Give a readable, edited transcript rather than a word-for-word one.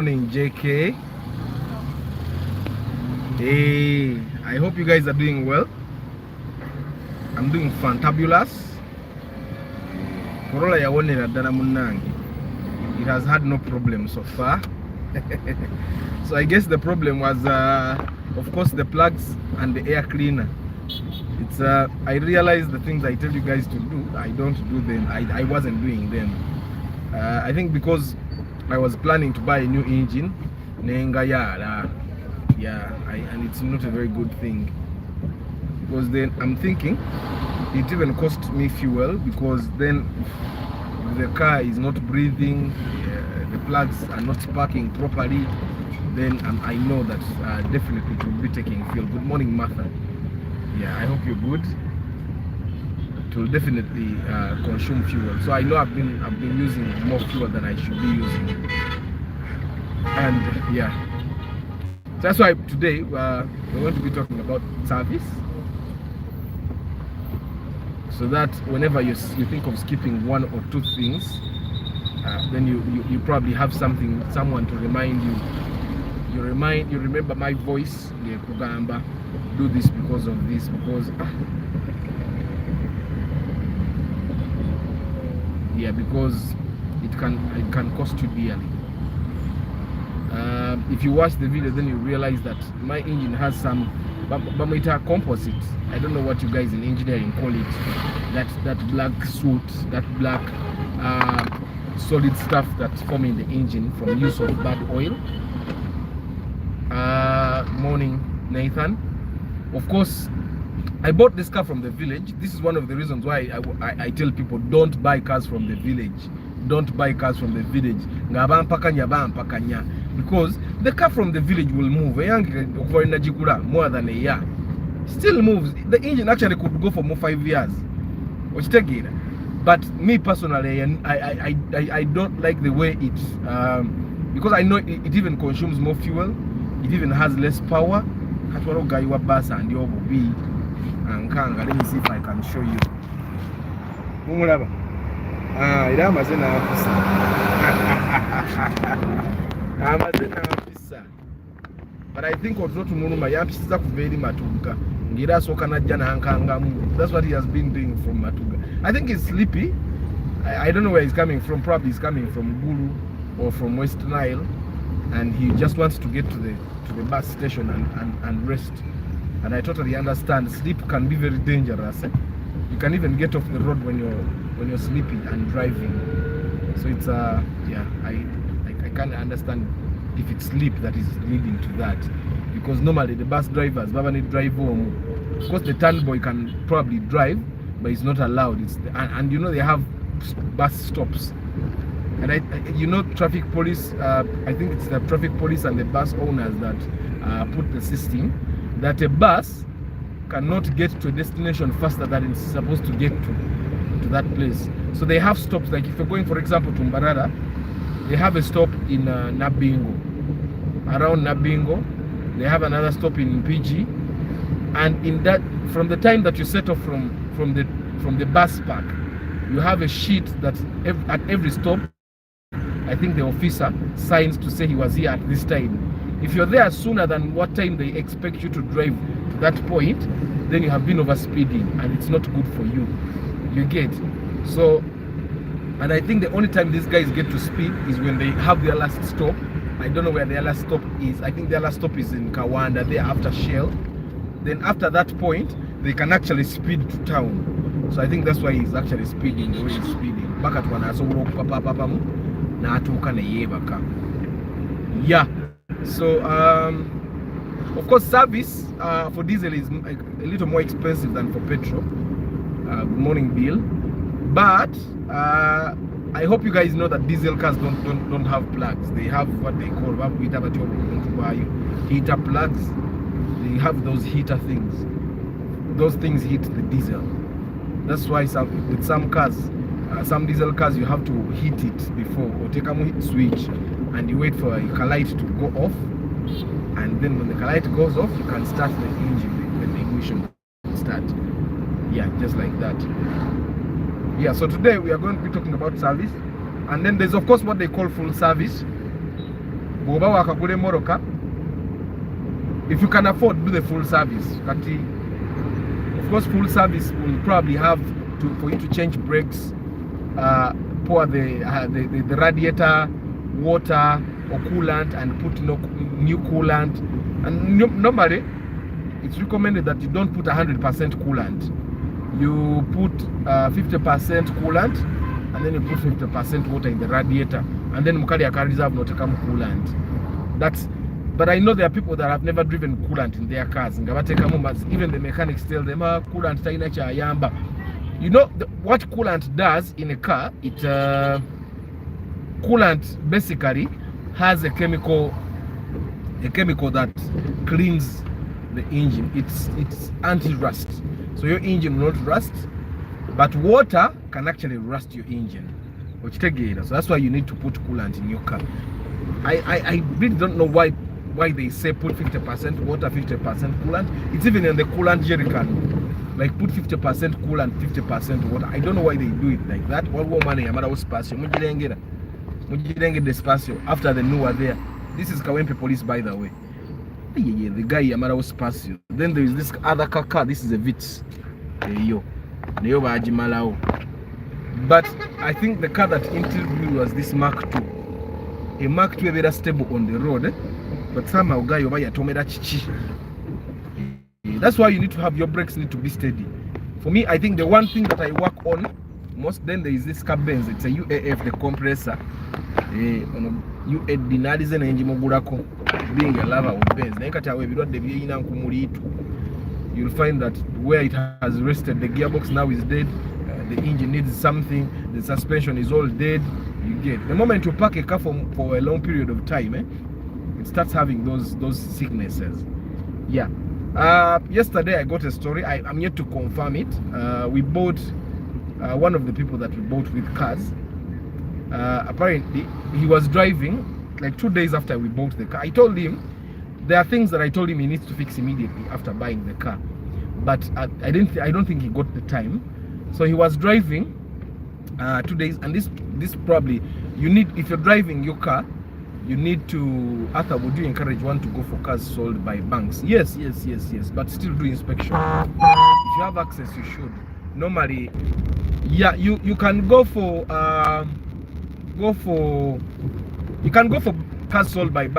Morning, JK. Hey, I hope you guys are doing well. I'm doing fantabulous. Corolla yawonera ddala munnange. It has had no problem so far. So I guess the problem was, of course, the plugs and the air cleaner. It's I realized the things I tell you guys to do, I don't do them. I wasn't doing them. I think because I was planning to buy a new engine, and it's not a very good thing, because then I'm thinking it even cost me fuel, because then the car is not breathing, the plugs are not sparking properly, then I know that definitely it will be taking fuel. Good morning, Martha. Yeah, I hope you're good. It will definitely consume fuel. So I know I've been using more fuel than I should be using, and yeah, so that's why today we're going to be talking about service, so that whenever you think of skipping one or two things, then you probably have someone to remind you. You remember my voice, the Kugamba, do this because of this, because yeah, because it can cost you dearly. If you watch the video, then you realize that my engine has some Bamita composite. I don't know what you guys in engineering call it. That black soot, that black solid stuff that's forming the engine from use of bad oil. Morning, Nathan. Of course, I bought this car from the village. This is one of the reasons why I tell people, don't buy cars from the village. Don't buy cars from the village. Because the car from the village will move more than a year. Still moves. The engine actually could go for more 5 years. But me personally, I don't like the way it, because I know it even consumes more fuel. It even has less power. Let me see if I can show you. But I think that's what he has been doing from Matuga. I think he's sleepy. I don't know where he's coming from. Probably he's coming from Gulu or from West Nile, and he just wants to get to the bus station and rest. And I totally understand. Sleep can be very dangerous. You can even get off the road when you're sleepy and driving. So it's yeah, I can't understand if it's sleep that is leading to that, because normally the bus drivers need drive home. Of course, the turn boy can probably drive, but it's not allowed. And you know, they have bus stops. And you know, traffic police, I think it's the traffic police and the bus owners that put the system that a bus cannot get to a destination faster than it's supposed to get to that place. So they have stops. Like if you're going, for example, to Mbarara, they have a stop in Nabingo. Around Nabingo, they have another stop in PG. And in that, from the time that you set off from the bus park, you have a sheet that at every stop, I think the officer signs to say he was here at this time. If you're there sooner than what time they expect you to drive to that point, then you have been overspeeding, and it's not good for you. You get? So, and I think the only time these guys get to speed is when they have their last stop. I don't know where their last stop is. I think their last stop is in Kawanda, there after Shell. Then after that point, they can actually speed to town. So I think that's why he's actually speeding the way he's speeding. Back at one, yeah. So of course, service for diesel is a little more expensive than for petrol. Good morning, Bill. But I hope you guys know that diesel cars don't have plugs. They have what they call heater plugs. They have those heater things. Those things heat the diesel. That's why with some cars, some diesel cars, you have to heat it before, or take a heat switch, and you wait for a light to go off, and then when the light goes off, you can start the engine, when the ignition start. Yeah, just like that. Yeah, so today we are going to be talking about service, and then there's of course what they call full service. bwoba wakagula emmoroka, if you can afford, do the full service. Of course, full service will probably have for you to change brakes, pour the radiator water or coolant and put new coolant. And normally, it's recommended that you don't put 100% coolant. You put 50% coolant, and then you put 50% water in the radiator, and then mukali reserve not come coolant. But I know there are people that have never driven coolant in their cars. Even the mechanics tell them, coolant taina cha yamba. You know what coolant does in a car? Coolant basically has a chemical that cleans the engine. It's anti-rust, so your engine will not rust. But water can actually rust your engine. So that's why you need to put coolant in your car. I really don't know why they say put 50% water, 50% coolant. It's even in the coolant jerrycan. Like put 50% coolant, 50% water. I don't know why they do it like that. What money? I'm out space. The space after the new are there. This is Kawempe police, by the way. Yeah, the guy Yamara space. Then there is this other car. This is a Vitz. But I think the car that interviewed me was this Mark II. A Mark II very stable on the road, but somehow guy over here told me that chichi. That's why you need to have your brakes need to be steady. For me, I think the one thing that I work on most, then there is this car Benz. It's a UAF, the compressor. Being a lover of Benz, you'll find that where it has rested, the gearbox now is dead. The engine needs something. The suspension is all dead. You get the moment you park a car for a long period of time, it starts having those sicknesses. Yeah. Yesterday I got a story. I'm yet to confirm it. We bought one of the people that we bought with cars. Apparently he was driving like 2 days after we bought the car. I told him there are things that I told him he needs to fix immediately after buying the car, but I don't think he got the time. So he was driving 2 days, and this probably you need, if you're driving your car, you need to, Arthur, would you encourage one to go for cars sold by banks? Yes, but still do inspection. If you have access, you should. Normally, yeah, you can go for cars sold by banks.